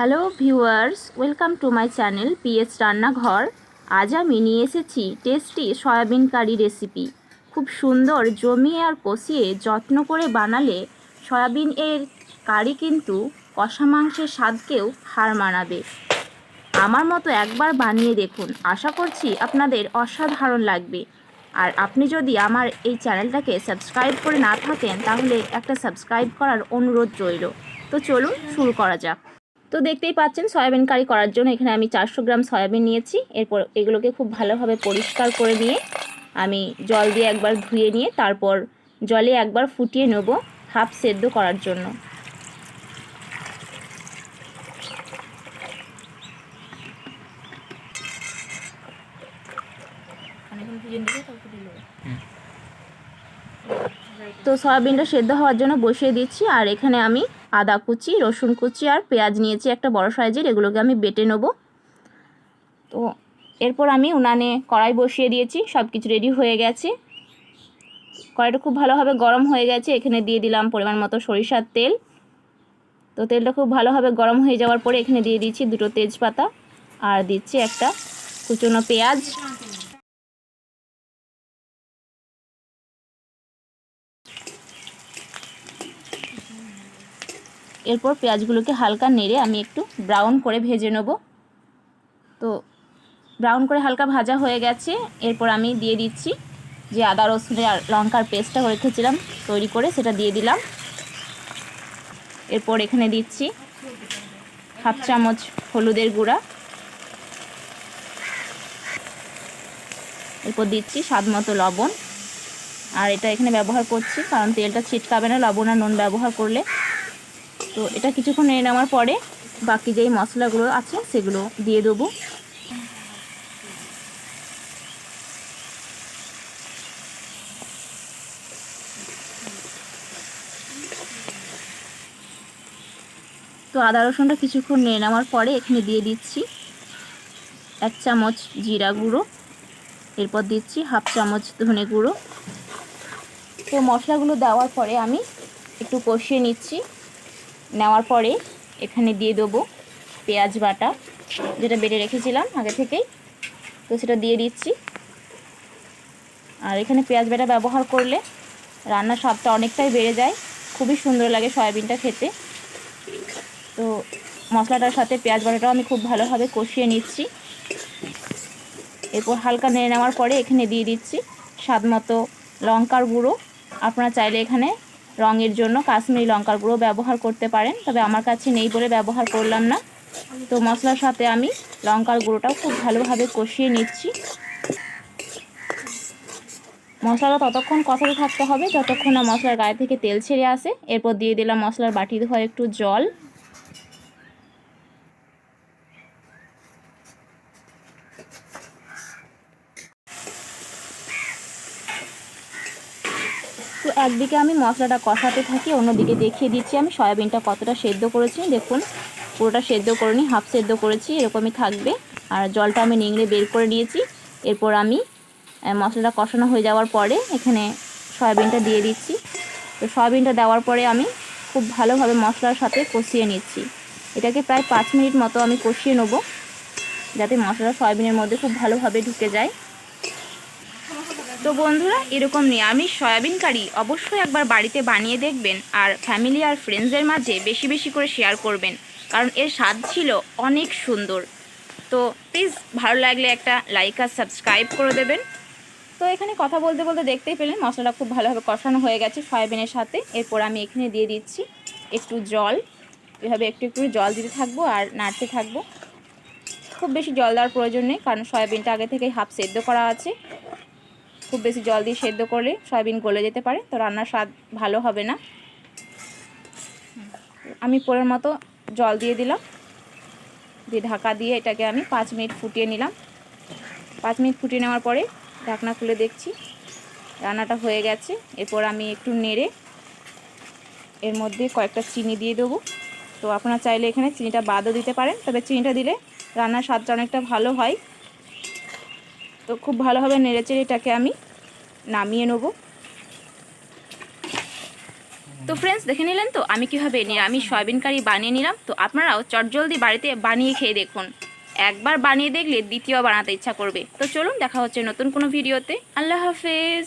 Hello viewers, welcome to my channel PS রান্নাঘর। আজ আমি নিয়ে এসেছি টেস্টি সয়াবিন কারি রেসিপি। খুব সুন্দর জমিয়ে আর কষিয়ে যত্ন করে বানালে সয়াবিন এর কারি কিন্তু কষা মাংসের স্বাদকেও হার মানাবে। আমার মতো একবার বানিয়ে দেখুন, আশা করছি আপনাদের অসাধারণ লাগবে। আর আপনি যদি আমার এই চ্যানেলটাকে সাবস্ক্রাইব করে না থাকেন তাহলে একটা সাবস্ক্রাইব করার অনুরোধ রইল। তো চলুন শুরু করা যাক। তো দেখতেই পাচ্ছেন সয়াবিন কারি করার জন্য এখানে আমি 400 গ্রাম সয়াবিন নিয়েছি। এরপর এগুলোকে খুব ভালোভাবে পরিষ্কার করে নিয়ে আমি জল দিয়ে একবার ধুয়ে নিয়ে তারপর জলে একবার ফুটিয়ে নেব হাফ সেদ্ধ করার জন্য। তো সয়াবিনটা সেদ্ধ হওয়ার জন্য বসিয়ে দিচ্ছি। আর এখানে আমি আদা কুচি, রসুন কুচি আর পেঁয়াজ নিয়েছি একটা বড় সাইজের, এগুলোকে আমি বেটে নেব। তো এরপর আমি উনানে কড়াই বসিয়ে দিয়েছি, সব কিছু রেডি হয়ে গেছে। কড়াইটা খুব ভালোভাবে গরম হয়ে গেছে। এখানে দিয়ে দিলাম পরিমাণ মতো সরিষার তেল। তো তেলটা খুব ভালোভাবে গরম হয়ে যাওয়ার পরে এখানে দিয়ে দিচ্ছি 2টো তেজপাতা আর দিচ্ছি একটা কুচনো পেঁয়াজ। এরপর পেঁয়াজগুলোকে হালকা নেড়ে আমি একটু ব্রাউন করে ভেজে নেব। তো ব্রাউন করে হালকা ভাজা হয়ে গেছে। এরপর আমি দিয়ে দিচ্ছি যে আদা রসুনের আর লঙ্কার পেস্টটা রেখেছিলাম তৈরি করে, সেটা দিয়ে দিলাম। এরপর এখানে দিচ্ছি হাফ চামচ হলুদের গুঁড়া। এরপর দিচ্ছি স্বাদ মতো লবণ। আর এটা এখানে ব্যবহার করছি কারণ তেলটা ছিটকাবে না লবণ আর নুন ব্যবহার করলে। তো এটা কিছুক্ষণ নেড়ে নেওয়ার পরে বাকি যেই মশলাগুলো আছে সেগুলো দিয়ে দেবো। তো আদা রসুনটা কিছুক্ষণ নেড়ে নেওয়ার পরে এখানে দিয়ে দিচ্ছি 1 চামচ জিরা গুঁড়ো। এরপর দিচ্ছি হাফ চামচ ধনে গুঁড়ো। তো মশলাগুলো দেওয়ার পরে আমি একটু কষিয়ে নিচ্ছি। নেওয়ার পরে এখানে দিয়ে দেবো পেঁয়াজ বাটা, যেটা বেটে রেখেছিলাম আগে থেকেই। তো সেটা দিয়ে দিচ্ছি। আর এখানে পেঁয়াজ বাটা ব্যবহার করলে রান্নার স্বাদটা অনেকটাই বেড়ে যায়, খুবই সুন্দর লাগে সয়াবিনটা খেতে। তো মশলাটার সাথে পেঁয়াজ বাটাটাও আমি খুব ভালোভাবে কষিয়ে নিচ্ছি। এরপর হালকা নেড়ে নেওয়ার পরে এখানে দিয়ে দিচ্ছি স্বাদ মতো লঙ্কার গুঁড়ো। আপনারা চাইলে এখানে রঙের জন্য কাশ্মীরি লঙ্কার গুঁড়ো ব্যবহার করতে পারেন, তবে আমার কাছে নেই বলে ব্যবহার করলাম না। তো মশলার সাথে আমি লঙ্কার গুঁড়োটাও খুব ভালোভাবে কষিয়ে নিচ্ছি। মশলাটা ততক্ষণ কষাতে থাকতে হবে যতক্ষণ না মশলার গায়ে থেকে তেল ছেড়ে আসে। এরপর দিয়ে দিলাম মশলার বাটি ধোয়া একটু জল। তো একদিকে আমি মশলাটা কষাতে থাকি, অন্যদিকে দেখিয়ে দিচ্ছি আমি সয়াবিনটা কতটা সেদ্ধ করেছি। দেখুন পুরোটা সেদ্ধ করিনি, হাফ সেদ্ধ করেছি, এরকমই থাকবে। আর জলটা আমি নিংড়ে বের করে নিয়েছি। এরপর আমি মশলাটা কষানো হয়ে যাওয়ার পরে এখানে সয়াবিনটা দিয়ে দিচ্ছি। তো সয়াবিনটা দেওয়ার পরে আমি খুব ভালোভাবে মশলার সাথে কষিয়ে নিচ্ছি। এটাকে প্রায় 5 মিনিট মতো আমি কষিয়ে নেব, যাতে মশলা সয়াবিনের মধ্যে খুব ভালোভাবে ঢুকে যায়। তো বন্ধুরা, এরকম নিরামিষ সয়াবিন কারি অবশ্যই একবার বাড়িতে বানিয়ে দেখবেন আর ফ্যামিলি আর ফ্রেন্ডসদের মাঝে বেশি বেশি করে শেয়ার করবেন, কারণ এর স্বাদ ছিল অনেক সুন্দর। তো প্লিজ ভালো লাগলে একটা লাইক আর সাবস্ক্রাইব করে দেবেন। তো এখানে কথা বলতে বলতে দেখতেই পেলেন মশলাটা খুব ভালোভাবে কষানো হয়ে গেছে সয়াবিনের সাথে। এরপর আমি এখানে দিয়ে দিচ্ছি একটু জল। এভাবে একটু একটু জল দিতে থাকবো আর নাড়তে থাকবো। খুব বেশি জল দেওয়ার প্রয়োজন নেই, কারণ সয়াবিনটা আগে থেকেই হাফ সেদ্ধ করা আছে। খুব বেশি জল দিয়ে সেদ্ধ করলে সয়াবিন গলে যেতে পারে, তো রান্নার স্বাদ ভালো হবে না। আমি পরের মতো জল দিয়ে দিলাম, দিয়ে ঢাকা দিয়ে এটাকে আমি 5 মিনিট ফুটিয়ে নিলাম। 5 মিনিট ফুটিয়ে নেওয়ার পরে ঢাকনা খুলে দেখছি রান্নাটা হয়ে গেছে। এরপর আমি একটু নেড়ে এর মধ্যে কয়েকটা চিনি দিয়ে দেবো। তো আপনারা চাইলে এখানে চিনিটা বাদও দিতে পারেন, তবে চিনিটা দিলে রান্নার স্বাদটা অনেকটা ভালো হয়। তো খুব ভালোভাবে নেড়েচেড়ে এটাকে আমি নামিয়ে নেব। তো তো ফ্রেন্ডস দেখে নিলেন তো আমি কীভাবে নিরামিষ সয়াবিন কারি বানিয়ে নিলাম। তো আপনারাও চটজলদি বাড়িতে বানিয়ে খেয়ে দেখুন, একবার বানিয়ে দেখলে দ্বিতীয় বানাতে ইচ্ছা করবে। তো চলুন দেখা হচ্ছে নতুন কোনো ভিডিওতে। আল্লাহ হাফেজ।